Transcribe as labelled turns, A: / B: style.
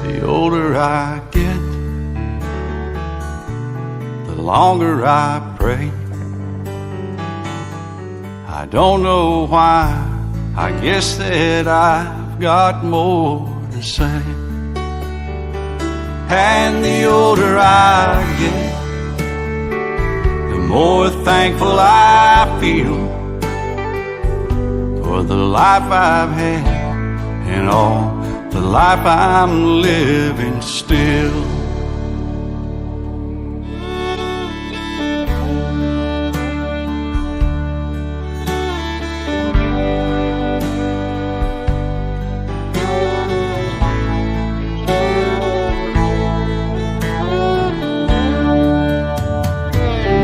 A: The older I get, the longer I pray. I don't know why, I guess that I've got more to say. And the older I get, the more thankful I feel for the life I've had and all the life I'm living still.